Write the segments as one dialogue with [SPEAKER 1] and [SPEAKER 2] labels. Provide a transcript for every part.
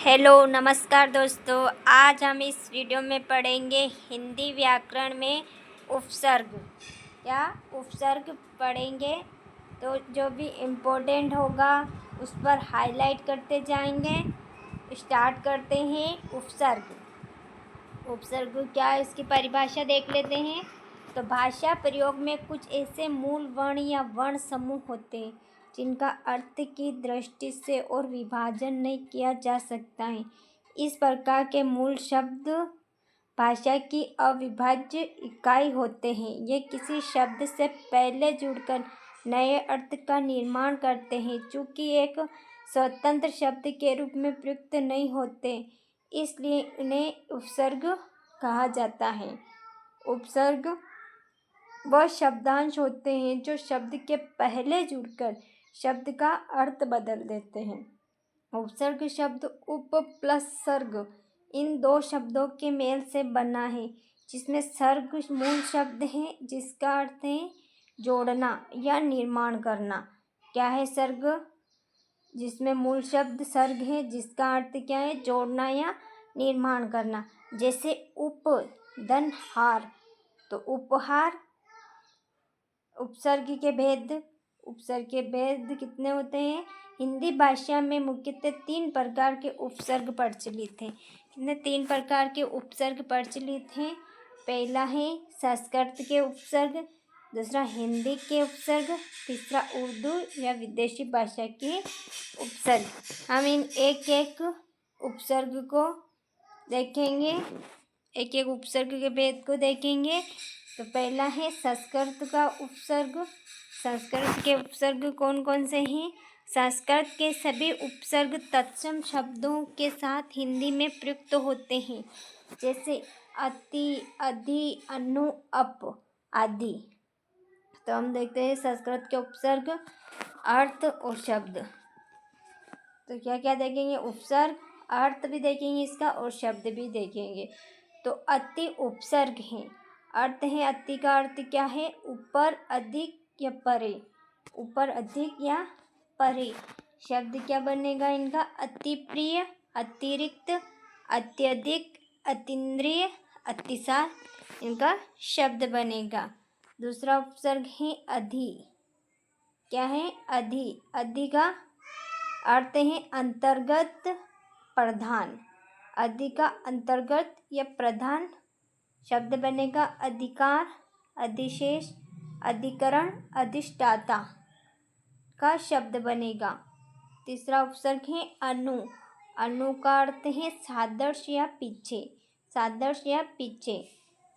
[SPEAKER 1] Hello नमस्कार दोस्तों। आज हम इस वीडियो में पढ़ेंगे हिंदी व्याकरण में उपसर्ग। या उपसर्ग पढ़ेंगे तो जो भी इम्पोर्टेंट होगा उस पर हाईलाइट करते जाएंगे। स्टार्ट करते हैं। उपसर्ग क्या है, इसकी परिभाषा देख लेते हैं। तो भाषा प्रयोग में कुछ ऐसे मूल वर्ण या वर्ण समूह होते हैं जिनका अर्थ की दृष्टि से और विभाजन नहीं किया जा सकता है। इस प्रकार के मूल शब्द भाषा की अविभाज्य इकाई होते हैं। ये किसी शब्द से पहले जुड़कर नए अर्थ का निर्माण करते हैं, चूँकि एक स्वतंत्र शब्द के रूप में प्रयुक्त नहीं होते, इसलिए इन्हें उपसर्ग कहा जाता है। उपसर्ग वह शब्दांश होते हैं जो शब्द के पहले जुड़कर शब्द का अर्थ बदल देते हैं। उपसर्ग शब्द उप प्लस सर्ग इन दो शब्दों के मेल से बना है, जिसमें सर्ग मूल शब्द है जिसका अर्थ है जोड़ना या निर्माण करना। क्या है सर्ग? जिसमें मूल शब्द सर्ग है जिसका अर्थ क्या है, जोड़ना या निर्माण करना। जैसे उप धन हार, तो उपहार। उपसर्ग के भेद कितने होते हैं? हिंदी भाषा में मुख्यतः 3 प्रकार के उपसर्ग प्रचलित हैं। कितने? 3 प्रकार के उपसर्ग प्रचलित हैं। पहला है संस्कृत के उपसर्ग, दूसरा हिंदी के उपसर्ग, तीसरा उर्दू या विदेशी भाषा के उपसर्ग। हम इन एक एक उपसर्ग को देखेंगे, एक एक उपसर्ग के भेद को देखेंगे। तो पहला है संस्कृत का उपसर्ग। संस्कृत के उपसर्ग कौन कौन से हैं? संस्कृत के सभी उपसर्ग तत्सम शब्दों के साथ हिंदी में प्रयुक्त होते हैं, जैसे अति, अधि, अनु, अप आदि। तो हम देखते हैं संस्कृत के उपसर्ग, अर्थ और शब्द। तो क्या क्या देखेंगे? उपसर्ग, अर्थ भी देखेंगे इसका और शब्द भी देखेंगे। तो अति उपसर्ग है। अर्थ है, अति का अर्थ क्या है? ऊपर, अधिक या परे। ऊपर, अधिक या परे। शब्द क्या बनेगा इनका? अति प्रिय, अतिरिक्त, अत्यधिक, अतीन्द्रिय, अतिसार, इनका शब्द बनेगा। दूसरा उपसर्ग है अधि। क्या है? अधि। अधि का अर्थ है अंतर्गत, प्रधान। अधि का अंतर्गत या प्रधान शब्द बनेगा अधिकार, अधिशेष, अधिकरण, अधिष्ठाता का शब्द बनेगा। तीसरा उपसर्ग है अनु। अनु का अर्थ है सादृश्य या पीछे, सादृश्य या पीछे।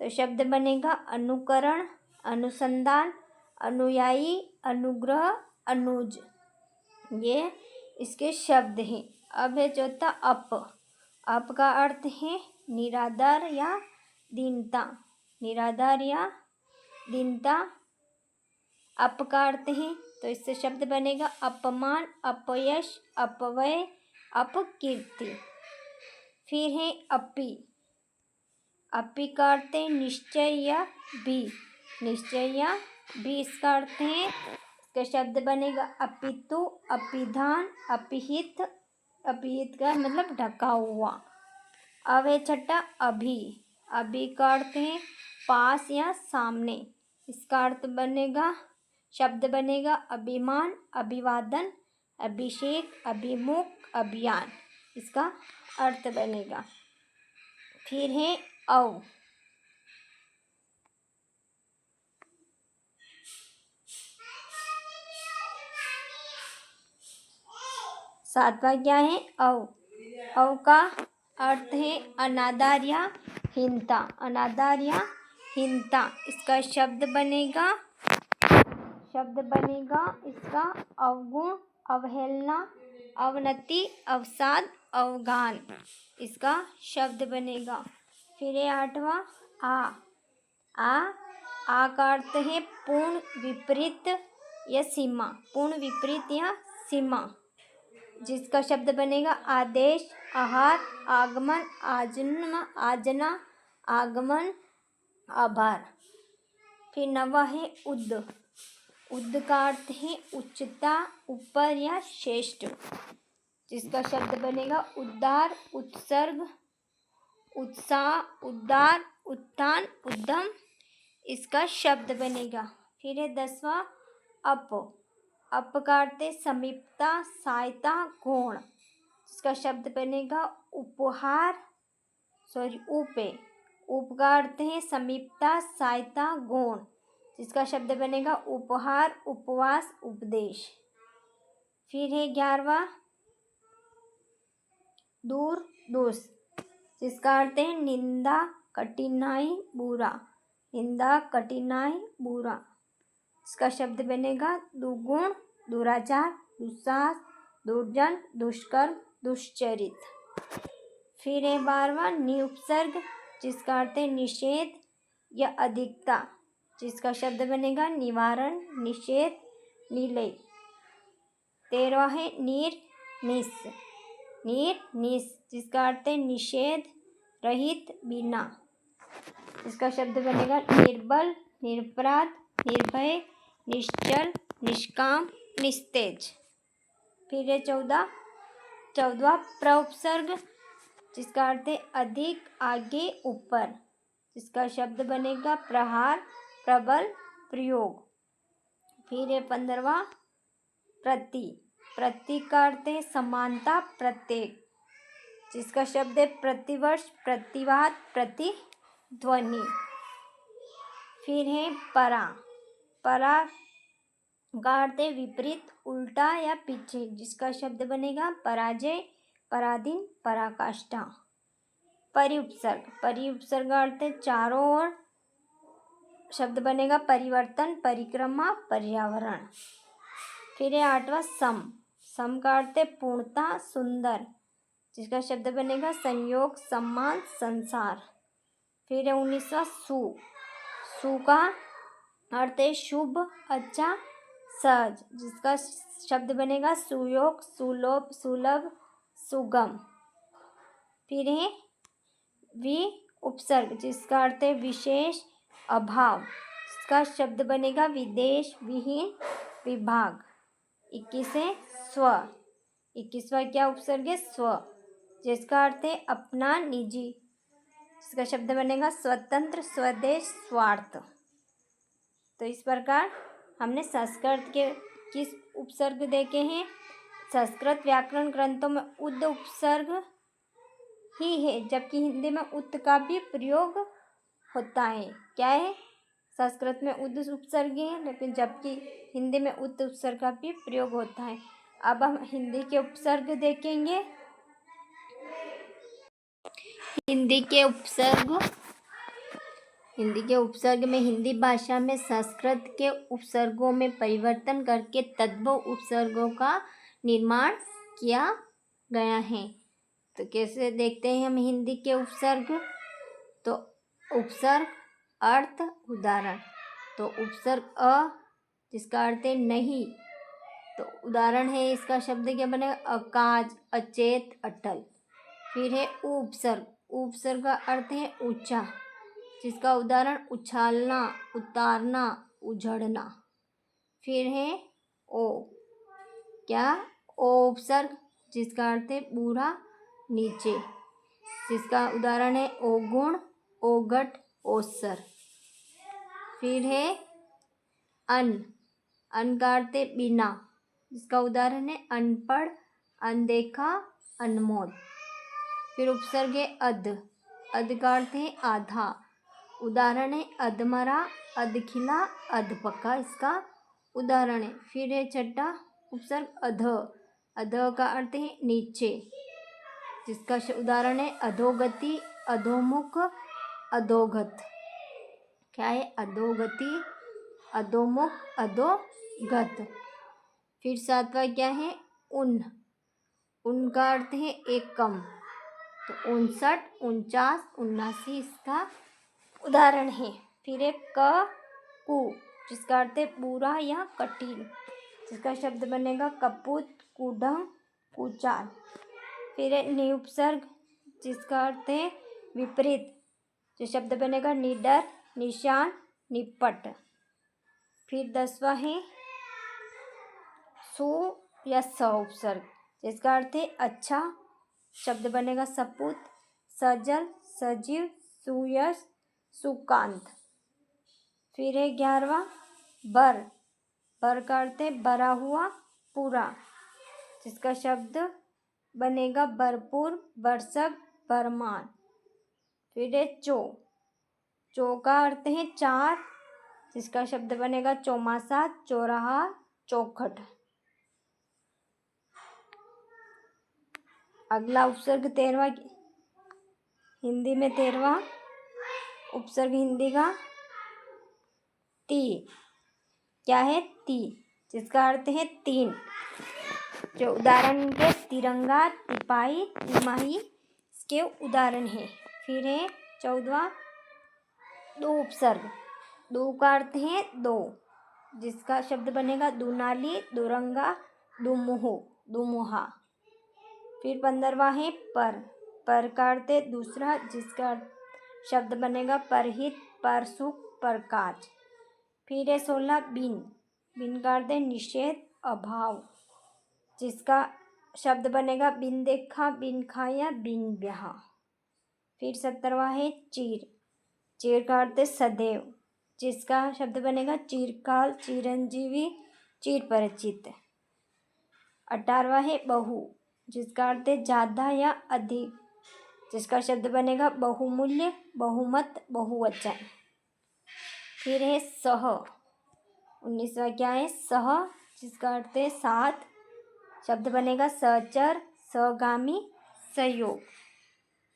[SPEAKER 1] तो शब्द बनेगा अनुकरण, अनुसंधान, अनुयायी, अनुग्रह, अनुज। ये इसके शब्द हैं। अब है चौथा अप। अप का अर्थ है निराधार या दीनता, निराधार या दीनता अप का अर्थ है। तो इससे शब्द बनेगा अपमान, अपयश, अपव्यय, अपकीर्ति। फिर है अपि। अपि का अर्थ है निश्चय या भी, निश्चय या भी इसका अर्थ है। इसका शब्द बनेगा अपितु, अपिधान, अपिहित। अपिहित का मतलब ढका हुआ। अब है छठा अभि। अभि का अर्थ है पास या सामने। इसका अर्थ बनेगा, शब्द बनेगा अभिमान, अभिवादन, अभिषेक, अभिमुख, अभियान। इसका अर्थ बनेगा। फिर है अव। सातवां क्या है? अव। अव का अर्थ है अनादर या हीनता, अनादर या हीनता। इसका शब्द बनेगा इसका अवगुण, अवहेलना, अवनति, अवसाद, अवगान। इसका शब्द बनेगा। फिर है आठवां आ। आ का अर्थ है पूर्ण विपरीत या सीमा, पूर्ण विपरीत या सीमा। जिसका शब्द बनेगा आदेश, आहार, आगमन, आजन्म, आजना, आगमन, आभार। फिर नवा है उद्द। उद्द का अर्थ है उच्चता, ऊपर या श्रेष्ठ। जिसका शब्द बनेगा उद्गार, उत्सर्ग, उत्साह, उद्गार, उत्थान, उद्यम, इसका शब्द बनेगा। फिर है 10वां अप। अप का अर्थ है समीपता, सहायता, गुण, जिसका शब्द बनेगा उपहार, उप है। उप का अर्थ है समीपता, सहायता, गुण, जिसका शब्द बनेगा उपहार, उपवास, उपदेश। फिर है 11वां दूर, दोष, जिसका अर्थ है निंदा, कठिनाई, बुरा, निंदा, कठिनाई, बुरा, इसका शब्द बनेगा दुर्गुण, दुराचार, दुस्साहस, दुर्जन, दुष्कर्म, दुष्चरित। फिर है 12वां निउपसर्ग, जिसका अर्थ है निषेध या अधिकता, जिसका शब्द बनेगा निवारण, निषेध, निलय। 13वां है निस, जिसका अर्थ है निषेध रहित, बिना, इसका शब्द बनेगा निर्बल, निरपराध, निर्भय, निश्चल, निष्काम, निस्तेज। फिर है 14वां प्रउपसर्ग, जिसका अर्थ है अधिक, आगे, ऊपर, जिसका शब्द बनेगा प्रहार, प्रबल, प्रयोग। फिर है 15वां प्रति का अर्थ है समानता, प्रत्येक, जिसका शब्द है प्रतिवर्ष, प्रतिवाद, प्रतिध्वनि। फिर है परा का अर्थ है विपरीत, उल्टा या पीछे, जिसका शब्द बनेगा पराजय, पराधीन, पराकाष्ठा। परिउपसर्ग का अर्थ है चारों ओर, शब्द बनेगा परिवर्तन, परिक्रमा, पर्यावरण। फिर है 8वां सम का अर्थ है पूर्णता, सुंदर, जिसका शब्द बनेगा संयोग, सम्मान, संसार। फिर है 19वां सु का अर्थ है शुभ, अच्छा, सहज, जिसका शब्द बनेगा सुयोग, सुलभ, सुलभ, सुगम। फिर है उपसर्ग, जिसका अर्थ है विशेष, अभाव, जिसका शब्द बनेगा विदेश, विहीन, विभाग। 21 है स्व। 21वां क्या उपसर्ग है स्व, जिसका अर्थ है अपना, निजी, इसका शब्द बनेगा स्वतंत्र, स्वदेश, स्वार्थ। तो इस प्रकार हमने संस्कृत के किस उपसर्ग देखे हैं। संस्कृत व्याकरण ग्रंथों में उद उपसर्ग ही है, जबकि हिंदी में उत का भी प्रयोग होता है। क्या है, संस्कृत में उद उपसर्ग है, लेकिन जबकि हिंदी में उत उपसर्ग का भी प्रयोग होता है। अब हम हिंदी के उपसर्ग देखेंगे। हिंदी के उपसर्ग में हिंदी भाषा में संस्कृत के उपसर्गों में परिवर्तन करके तद्भव उपसर्गों का निर्माण किया गया है। तो कैसे देखते हैं हम हिंदी के उपसर्ग। तो उपसर्ग, अर्थ, उदाहरण। तो उपसर्ग अ, जिसका अर्थ है नहीं, तो उदाहरण है इसका शब्द क्या बनेगा अकाज, अचेत, अटल। फिर है उपसर्ग। उपसर्ग का अर्थ है ऊंचा, जिसका उदाहरण उछालना, उतारना, उझड़ना। फिर है ओ, क्या ओ उपसर्ग, जिसका अर्थ है बूढ़ा, नीचे, जिसका उदाहरण है ओगुण, ओघट, ओसर। फिर है अन का अर्थ है बिना, जिसका उदाहरण है अनपढ़, अनदेखा, अनमोल। फिर उपसर्ग है अध का अर्थ है आधा, उदाहरण है अधमरा, अधखिला, अधपका, इसका उदाहरण है। फिर है छठा उपसर्ग अध का अर्थ है नीचे, जिसका उदाहरण है अधोगति, अधोमुख, अधोगत। क्या है अधोगति, अधोमुख, अधोगत। फिर सातवां क्या है उन का अर्थ है एकम, तो 59, 49, 79, इसका उदाहरण है। फिर एक कु, जिसका अर्थ है बुरा या कठिन, जिसका शब्द बनेगा कपूत, कुढ़, कुचाल। फिर है निउपसर्ग, जिसका अर्थ है विपरीत, जो शब्द बनेगा निडर, निशान, निपट। फिर 10वां है सु या स उपसर्ग, जिसका अर्थ है अच्छा। शब्द बनेगा सपूत, सजल, सजीव, सुयश, सुकांत। फिर है 11वां बर। बर का अर्थ है भरा हुआ, पूरा, जिसका शब्द बनेगा भरपूर, भरसक, भरमार। फिर है चो। चो का अर्थ है चार, जिसका शब्द बनेगा चौमासा, चौराहा, चौखट। अगला उपसर्ग 13वां, हिंदी में 13वां उपसर्ग हिंदी का ती। क्या है? ती, जिसका अर्थ है तीन। जो उदाहरण के तिरंगा, तिपाही, तिमाही इसके उदाहरण है। फिर है 14वां दो उपसर्ग। दो का अर्थ है दो, जिसका शब्द बनेगा दुनाली, दुरंगा, दुमुहो, दुमुहा। फिर 15वां है पर। पर का अर्थ है दूसरा, जिसका शब्द बनेगा परहित, परसुख, प्रकाश। फिर है 16 बिन। बिन का अर्थ है निषेध, अभाव, जिसका शब्द बनेगा बिन देखा, बिन खाया, बिन ब्याह। फिर 17वां है चीर। चीर का अर्थ है सदैव, जिसका शब्द बनेगा चिरकाल, चिरंजीवी, चिर परिचित। 18वां है बहु, जिसका अर्थ है ज़्यादा या अधिक, जिसका शब्द बनेगा बहुमूल्य, बहुमत, बहुवचन। फिर है सह। 19वां क्या है? सह, जिसका अर्थ है साथ, शब्द बनेगा सहचर, सहगामी, सहयोग।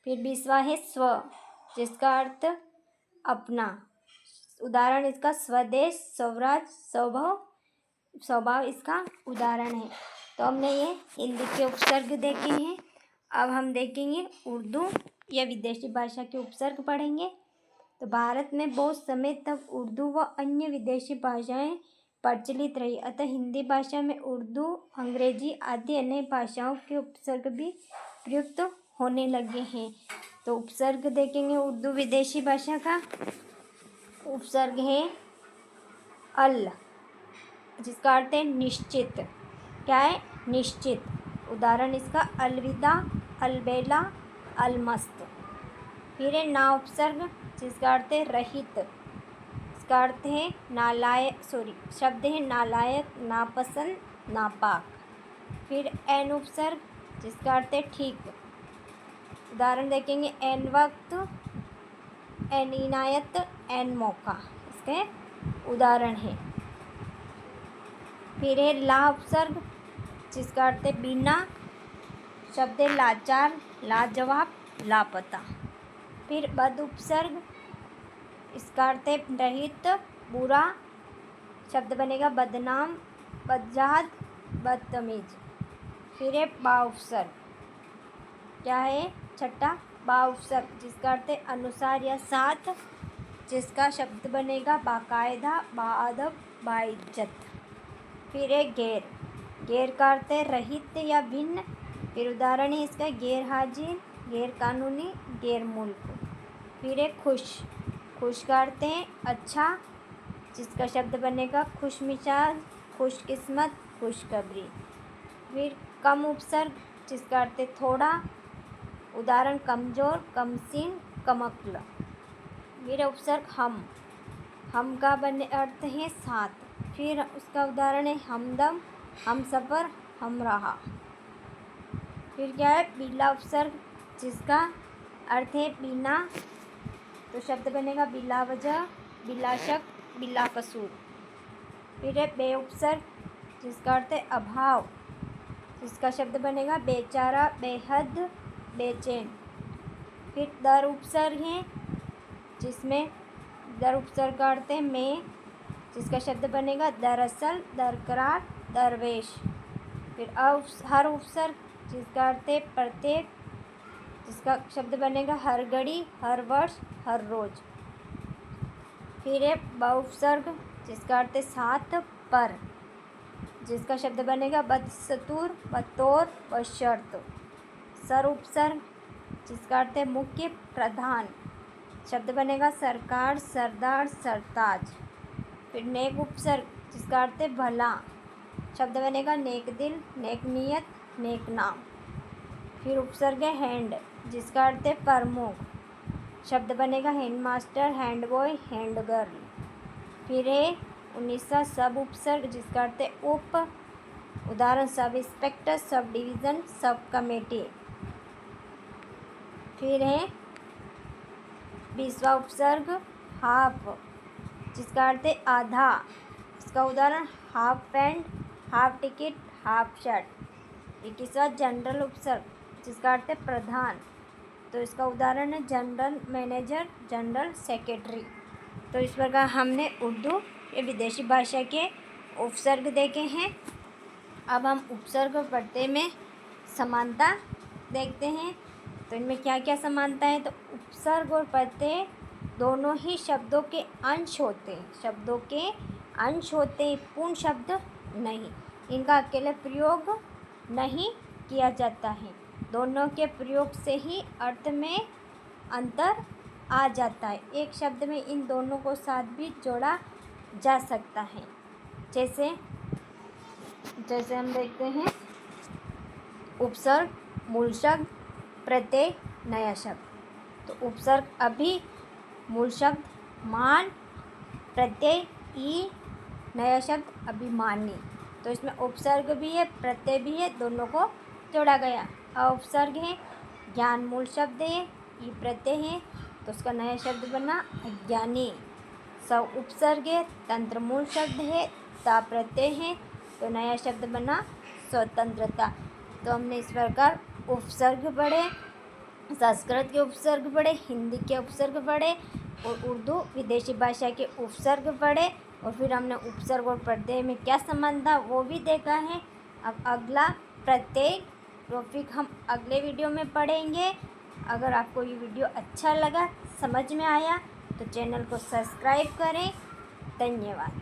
[SPEAKER 1] फिर 20वां है स्व, जिसका अर्थ अपना, उदाहरण इसका स्वदेश, स्वराज, स्वभाव, स्वभाव इसका उदाहरण है। तो हमने ये हिंदी के उपसर्ग देखे हैं। अब हम देखेंगे उर्दू या विदेशी भाषा के उपसर्ग पढ़ेंगे। तो भारत में बहुत समय तक उर्दू व अन्य विदेशी भाषाएं प्रचलित रही, अतः हिंदी भाषा में उर्दू, अंग्रेजी आदि अन्य भाषाओं के उपसर्ग भी प्रयुक्त होने लगे हैं। तो उपसर्ग देखेंगे उर्दू विदेशी भाषा का। उपसर्ग है अल, जिसका अर्थ है निश्चित। क्या है? निश्चित। उदाहरण इसका अलविदा, अलबेला, अलमस्त। फिर है ना उपसर्ग, जिसका अर्थ है रहित। इसका अर्थ है नालायक, शब्द है नालायक, नापसंद, नापाक। फिर एन उपसर्ग, जिसका अर्थ है ठीक। उदाहरण देखेंगे एन वक्त, एन इनायत, एन मौका, इसके उदाहरण है। फिर है ला उपसर्ग, जिसका अर्थ है बिना, शब्द है लाचार, लाजवाब, लापता। फिर बद उपसर्ग, इसका अर्थ है रहित, बुरा, शब्द बनेगा बदनाम, बदजात, बदतमीज। फिर है बा उपसर्ग। क्या है? छठा बा उपसर्ग, जिसका अर्थ है अनुसार या साथ, जिसका शब्द बनेगा बाकायदा, बाअदब, बाइज्जत। फिर है गैर। गैर का अर्थ है रहित या भिन्न। फिर उदाहरण है इसका गैर हाजिर, गैर कानूनी, गैर मुल्क। फिर है खुश। खुश का अर्थ है अच्छा, जिसका शब्द बनेगा खुशमिजाज, खुशकिस्मत, खुशखबरी। फिर कम उपसर्ग, जिसका अर्थ है थोड़ा, उदाहरण कमज़ोर, कमसीन, कमअक्ल। फिर उपसर्ग हम का बने अर्थ है साथ। फिर उसका उदाहरण है हमदम, हमसफ़र, हमराह। फिर क्या है? बिला उपसर्ग, जिसका अर्थ है बिना, तो शब्द बनेगा बिला वजह, बिला शक, बिला कसूर। फिर है बे उपसर्ग, जिसका अर्थ है अभाव, जिसका शब्द बनेगा बेचारा, बेहद, बेचैन। फिर दर उपसर्ग है, जिसमें दर उपसर्ग का अर्थ है मैं, जिसका शब्द बनेगा दरअसल, दरकरार, दरवेश। फिर हर उपसर्ग, जिसका अर्थ है प्रत्येक, जिसका शब्द बनेगा हर घड़ी, हर वर्ष, हर रोज। फिर है ब उपसर्ग, जिसका अर्थ है साथ, पर, जिसका शब्द बनेगा बदस्तूर, बतौर, बशर्त। सर उपसर्ग, जिसका अर्थ है मुख्य, प्रधान, शब्द बनेगा सरकार, सरदार, सरताज। फिर नेक उपसर्ग, जिसका अर्थ है भला, शब्द बनेगा नेक दिल, नेक नियत, नेक नाम। फिर उपसर्ग है हैंड, जिसका अर्थ है प्रमुख। शब्द बनेगा hand master, hand boy, hand girl. फिर है 19वां सब उपसर्ग, जिसका अर्थ है उप। उदाहरण sub inspector, sub division, sub committee. फिर है 20वां उपसर्ग हाफ, जिसका अर्थ है आधा। इसका उदाहरण half pant, half ticket, half shirt. 21वां जनरल उपसर्ग, जिसका अर्थ है प्रधान। तो इसका उदाहरण है जनरल मैनेजर, जनरल सेक्रेटरी। तो इस प्रकार हमने उर्दू या विदेशी भाषा के उपसर्ग देखे हैं। अब हम उपसर्ग और प्रत्यय में समानता देखते हैं। तो इनमें क्या क्या समानता है। तो उपसर्ग और प्रत्यय दोनों ही शब्दों के अंश होते हैं, शब्दों के अंश होते हैं, पूर्ण शब्द नहीं। इनका अकेले प्रयोग नहीं किया जाता है, दोनों के प्रयोग से ही अर्थ में अंतर आ जाता है। एक शब्द में इन दोनों को साथ भी जोड़ा जा सकता है। जैसे हम देखते हैं उपसर्ग मूल शब्द, प्रत्यय नया शब्द। तो उपसर्ग अभी, मूल शब्द मान, प्रत्यय ई, नया शब्द अभिमानी। तो इसमें उपसर्ग भी है, प्रत्यय भी है, दोनों को जोड़ा गया। उपसर्ग है ज्ञान, मूल शब्द है, ई प्रत्यय है, तो उसका नया शब्द बना अज्ञानी। सब उपसर्ग है तंत्र, मूल शब्द है, ता प्रत्यय है, तो नया शब्द बना स्वतंत्रता। तो हमने इस प्रकार उपसर्ग पढ़े, संस्कृत के उपसर्ग पढ़े, हिंदी के उपसर्ग पढ़े और उर्दू विदेशी भाषा के उपसर्ग पढ़े। और फिर हमने उपसर्ग और प्रत्यय में क्या संबंध था वो भी देखा है। अब अगला प्रत्यय टॉपिक हम अगले वीडियो में पढ़ेंगे। अगर आपको ये वीडियो अच्छा लगा, समझ में आया, तो चैनल को सब्सक्राइब करें। धन्यवाद।